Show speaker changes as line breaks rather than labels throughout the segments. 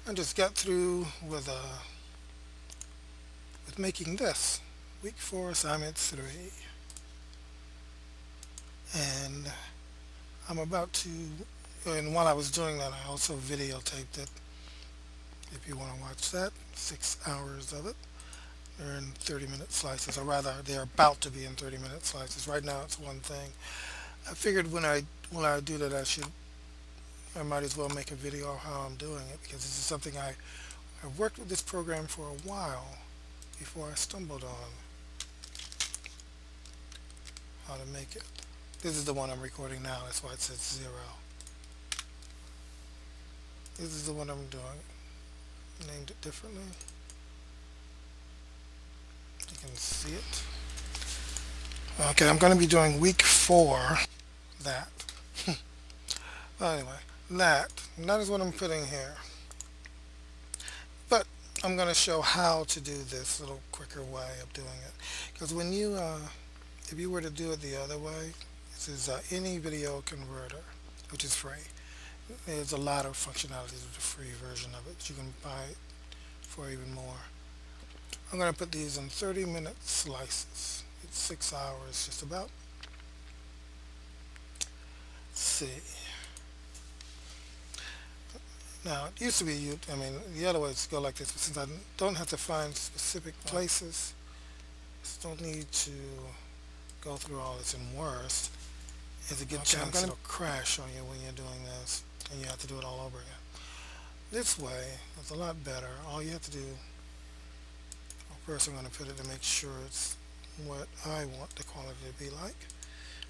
I just got through with making this week 4 assignment 3, and I'm about to. And while I was doing that, I also videotaped it. If you want to watch that, 6 hours of it. They're in 30-minute slices, or rather, they're about to be in 30-minute slices. Right now, it's one thing. I figured when I do that, I might as well make a video of how I'm doing it because this is something I've worked with this program for a while before I stumbled on how to make it. This is the one I'm recording now. That's why it says 0. This is the one I'm doing. Named it differently. You can see it. Okay, I'm going to be doing week 4. That. Well, anyway, that is what I'm putting here. But I'm going to show how to do this little quicker way of doing it. Because if you were to do it the other way, this is any video converter, which is free. There's a lot of functionalities with the free version of it. You can buy it for even more. I'm going to put these in 30-minute slices. It's 6 hours just about. Let's see. Now, it used to be, the other way is to go like this, but since I don't have to find specific places, just don't need to go through all this. And worse, is a good chance it'll crash on you when you're doing this, and you have to do it all over again. This way, it's a lot better. All you have to do, well, first I'm going to put it to make sure it's what I want the quality to be like.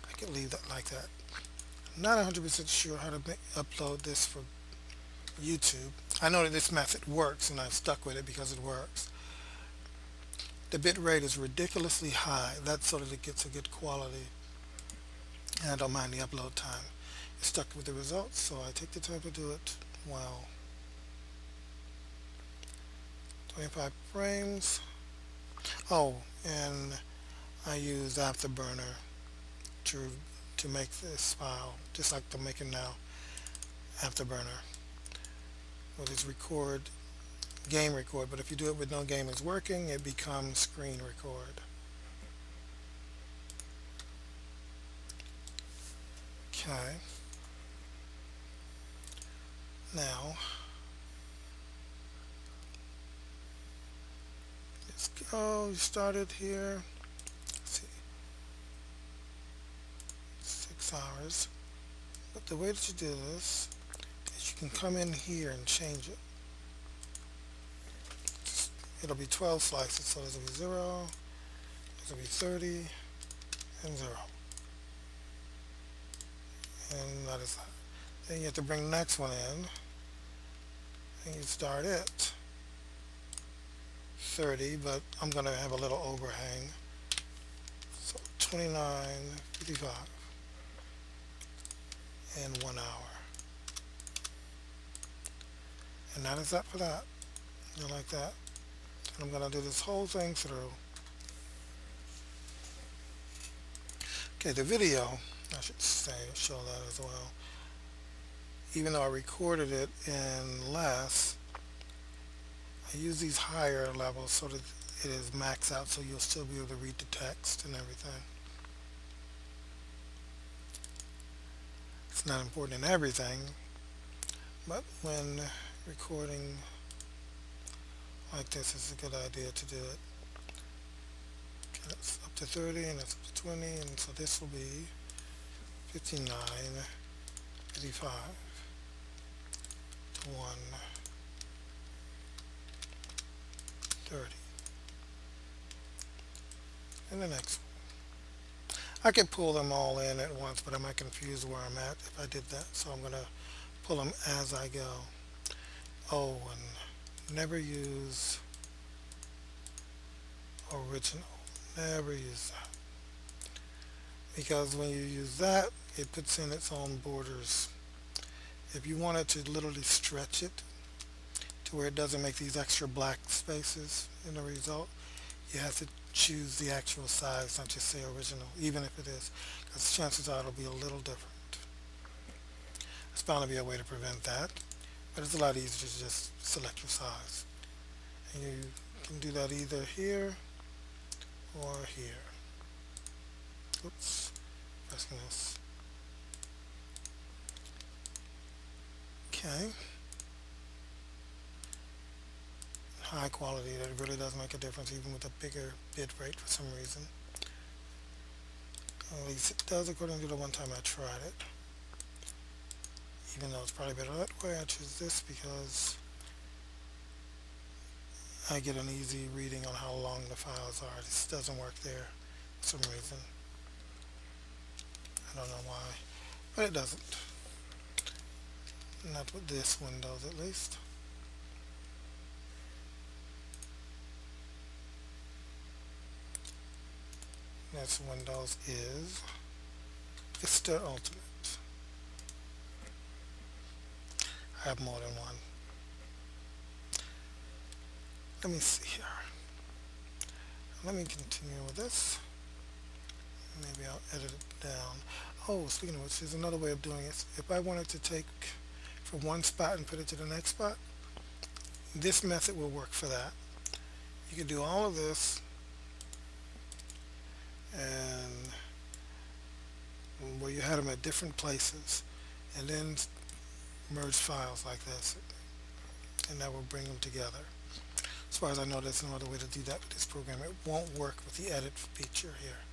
I can leave that like that. I'm not 100% sure how to upload this for YouTube. I know that this method works, and I've stuck with it because it works. The bit rate is ridiculously high. That's so that it gets a good quality, and I don't mind the upload time. It's stuck with the results, so I take the time to do it well. 25 frames. Oh, and I use Afterburner to make this file, just like I'm making now. Afterburner. Well, it's game record, but if you do it with no game is working, it becomes screen record. Okay. Now, let's go. You started here. Let's see. 6 hours. But the way that you do this is you can come in here and change it. It'll be 12 slices, so this will be 0, this will be 30, and 0. And that is that. Then you have to bring the next one in, and you start it 30, but I'm going to have a little overhang. So 29.55 in 1 hour. And that is that for that. You like that? And I'm going to do this whole thing through. Okay, the video, I should show that as well. Even though I recorded it in less, I use these higher levels so that it is maxed out so you'll still be able to read the text and everything. It's not important in everything, but when recording like this, it's a good idea to do it. Okay, that's up to 30 and that's up to 20, and so this will be 59, 55 to 1, 30. And the next one. I could pull them all in at once, but I might confuse where I'm at if I did that, so I'm going to pull them as I go. Oh, and never use original. Never use that. Because when you use that, it puts in its own borders. If you wanted to literally stretch it to where it doesn't make these extra black spaces in the result, you have to choose the actual size, not just say original, even if it is, because chances are it'll be a little different. There's bound to be a way to prevent that. but it's a lot easier to just select your size. And you can do that either here or here. Oops, pressing this. Okay. High quality, that really does make a difference even with a bigger bit rate for some reason. At least it does according to the one time I tried it. Even though it's probably better that way, I choose this because I get an easy reading on how long the files are. This doesn't work there for some reason. I don't know why, but it doesn't. Not with this Windows at least. Next Windows is Vista Ultimate. I have more than one. Let me see here. Let me continue with this. Maybe I'll edit it down. Oh, speaking of which, there's another way of doing it. If I wanted to take from one spot and put it to the next spot, this method will work for that. You can do all of this and where you had them at different places and then merge files like this, and that will bring them together. As far as I know, there's no other way to do that with this program. It won't work with the edit feature here.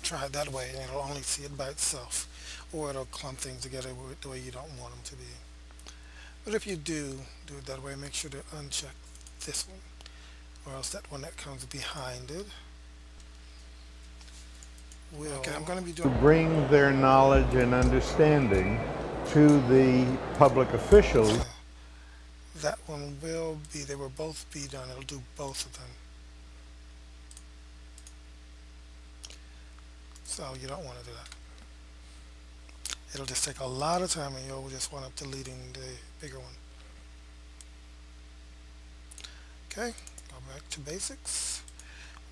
Try it that way and it'll only see it by itself, or it'll clump things together the way you don't want them to be. But if you do it that way, make sure to uncheck this one, or else that one that comes behind it will. Okay, I'm going to be doing
bring their knowledge and understanding to the public officials.
That one will be, they will both be done. It'll do both of them. So you don't want to do that. It'll just take a lot of time and you'll just wind up deleting the bigger one. Okay, go back to basics.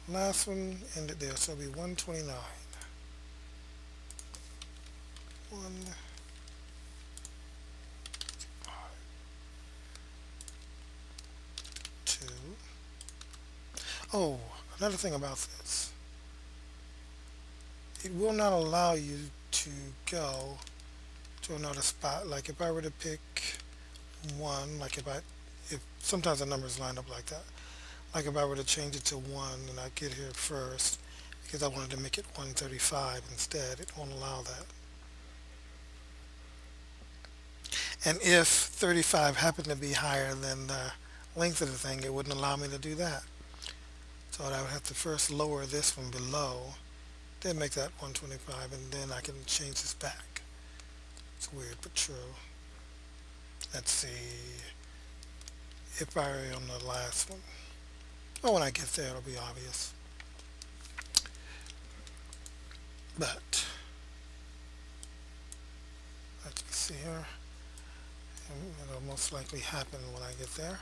Last one ended there, so it'll be 129. 1, 2. Oh, another thing about this. It will not allow you to go to another spot. Like if I were to pick 1, like if sometimes the numbers line up like that. Like if I were to change it to 1 and I get here first because I wanted to make it 135 instead, it won't allow that. And if 35 happened to be higher than the length of the thing, it wouldn't allow me to do that. So I would have to first lower this one below, then make that 125, and then I can change this back. It's weird but true. Let's see if I were on the last one. Well, when I get there, it'll be obvious. But let's see here. It'll most likely happen when I get there.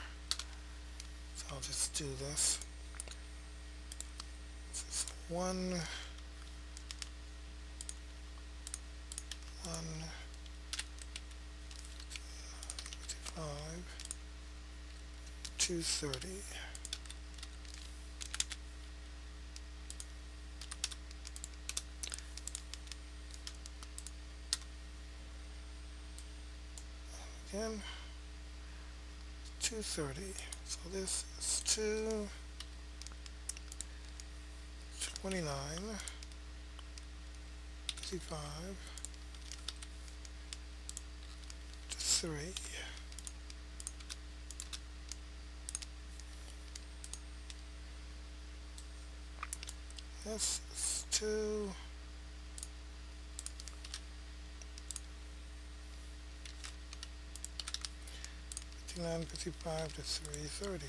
So I'll just do this. This is 1, 55, 230. Again, 230. So this is 229, 55, 3. This is 2. 59.55 to 330.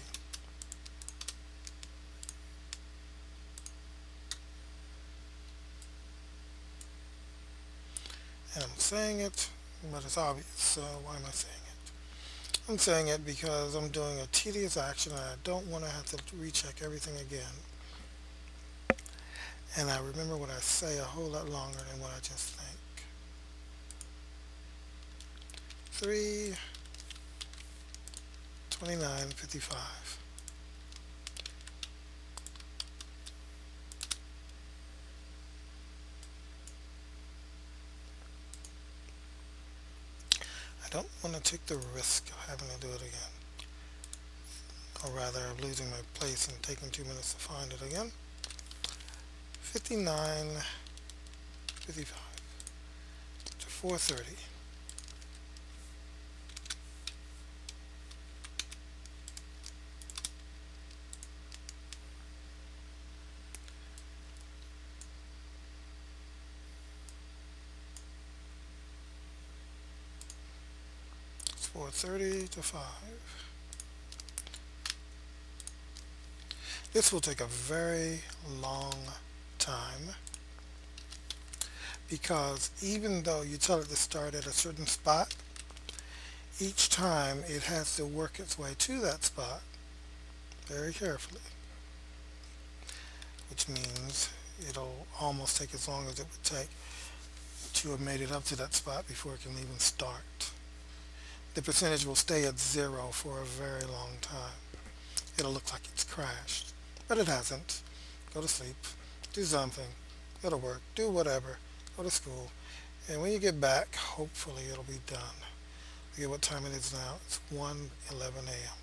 And I'm saying it, but it's obvious, so why am I saying it? I'm saying it because I'm doing a tedious action and I don't want to have to recheck everything again. And I remember what I say a whole lot longer than what I just think. 3, 29, 55. I don't want to take the risk of having to do it again, or rather of losing my place and taking 2 minutes to find it again. 59, 55 to 430. It's 430 to 5. This will take a very long time because even though you tell it to start at a certain spot, each time it has to work its way to that spot very carefully, which means it'll almost take as long as it would take to have made it up to that spot before it can even start. The percentage will stay at zero for a very long time. It'll look like it's crashed, but it hasn't. Go to sleep, do something, go to work, do whatever, go to school, and when you get back, hopefully it'll be done. Look at what time it is now. It's 1:11 a.m.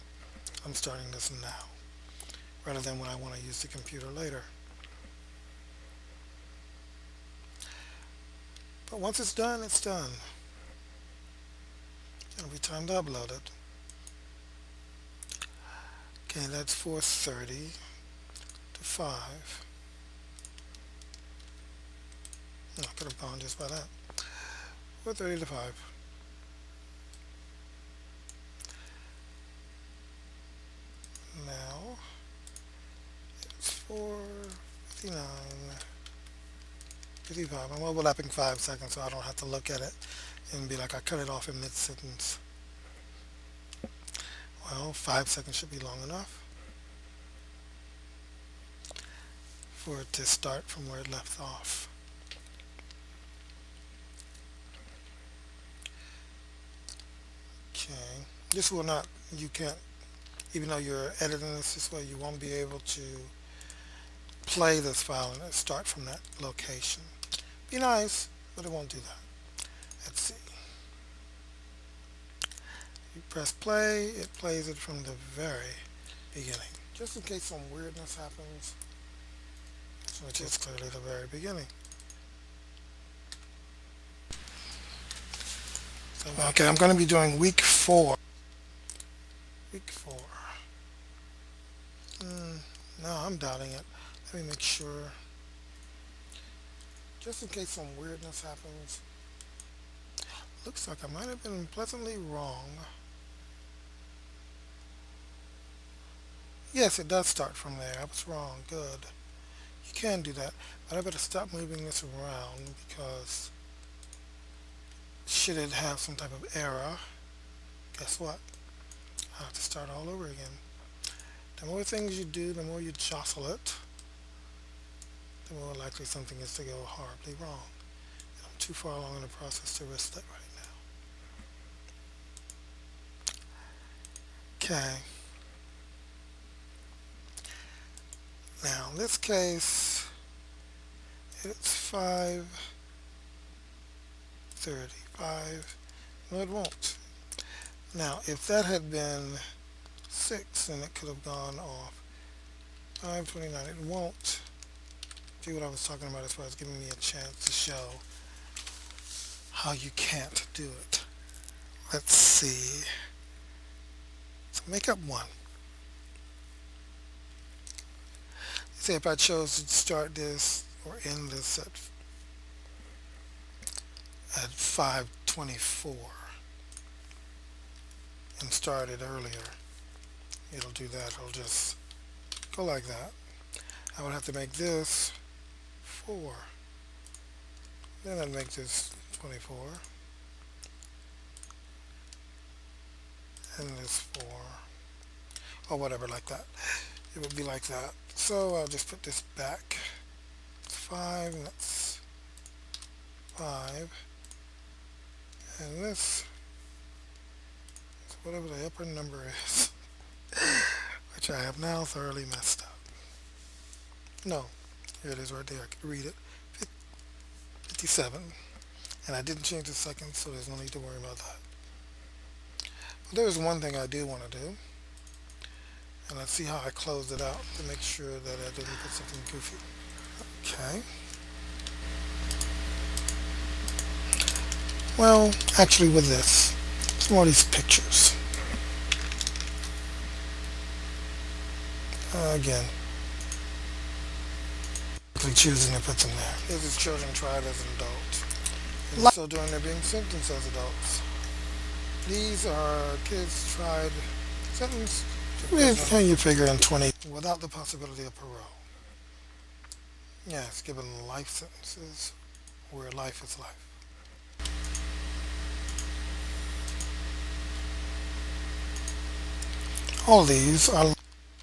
I'm starting this now, rather than when I want to use the computer later. But once it's done, it's done. It'll be time to upload it. Okay, that's 430 to 5. I could have gone just by that. 430 to 5. Now, it's 4:59, 55. I'm overlapping 5 seconds so I don't have to look at it and be like I cut it off in mid-sentence. Well, 5 seconds should be long enough for it to start from where it left off. Okay, this will not, you can't, even though you're editing this way, you won't be able to play this file and start from that location. Be nice, but it won't do that. Let's see. You press play, it plays it from the very beginning. Just in case some weirdness happens, which is clearly the very beginning. Okay, I'm going to be doing week 4. Week 4. No, I'm doubting it. Let me make sure. Just in case some weirdness happens. Looks like I might have been pleasantly wrong. Yes, it does start from there. I was wrong. Good. You can do that. But I better stop moving this around because should it have some type of error, guess what? I have to start all over again. The more things you do, the more you jostle it, the more likely something is to go horribly wrong. And I'm too far along in the process to risk that right now. Okay. Now, in this case, it's 5:35. No, it won't. Now, if that had been 6, then it could have gone off. 5:29. It won't. See what I was talking about as far as giving me a chance to show how you can't do it. Let's see. So make up 1. Say if I chose to start this or end this at 5:24 and start it earlier, it'll do that. It'll just go like that. I would have to make this 4. Then I'd make this 24 and this 4 or whatever, like that. It would be like that. So I'll just put this back. It's 5 and that's 5 and this whatever the upper number is, which I have now thoroughly messed up. No, here it is right there. I can read it. 57. And I didn't change the seconds, so there's no need to worry about that. But there's one thing I do want to do. And let's see how I closed it out to make sure that I didn't put something goofy. Okay. Well, actually with this, some more of these pictures. Again, choosing to put them there. This is children tried as adults. And also during their being sentenced as adults. These are kids tried, sentenced can you figure in 20 without the possibility of parole. Yes, given life sentences where life is life. All of these are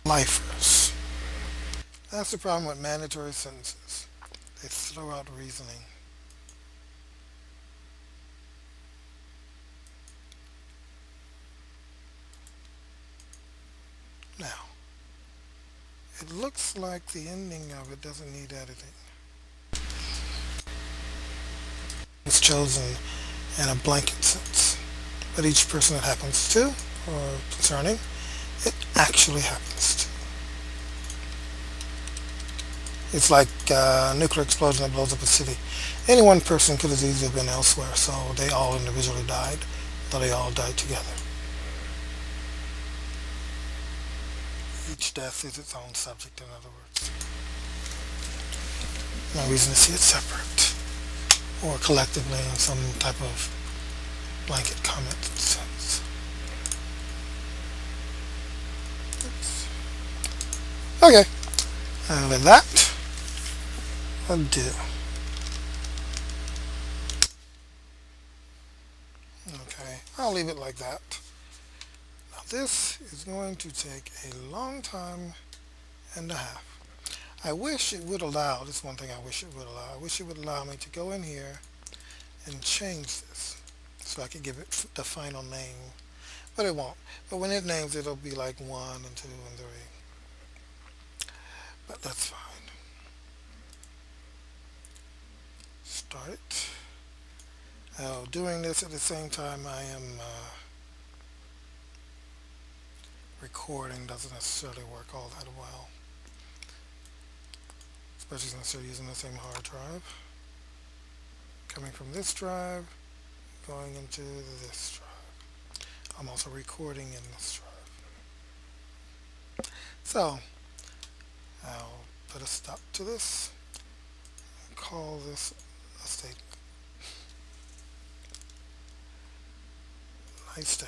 lifers. That's the problem with mandatory sentences. They throw out reasoning. Now, it looks like the ending of it doesn't need editing. It's chosen in a blanket sense, but each person it happens to, or concerning, it actually happens to. It's like a nuclear explosion that blows up a city. Any one person could have easily been elsewhere, so they all individually died, though they all died together. Each death is its own subject, in other words. No reason to see it separate, or collectively in some type of blanket comment sense. Oops. Okay, and with that, undo. Okay, I'll leave it like that. Now this is going to take a long time and a half. I wish it would allow, this is one thing I wish it would allow, I wish it would allow me to go in here and change this so I could give it the final name, but it won't. But when it names it, it'll be like 1 and 2 and 3. But that's fine. Start it. Now, doing this at the same time I am recording doesn't necessarily work all that well, especially since they're using the same hard drive. Coming from this drive, going into this drive. I'm also recording in this drive. So, I'll put a stop to this and call this a statement. Nice day.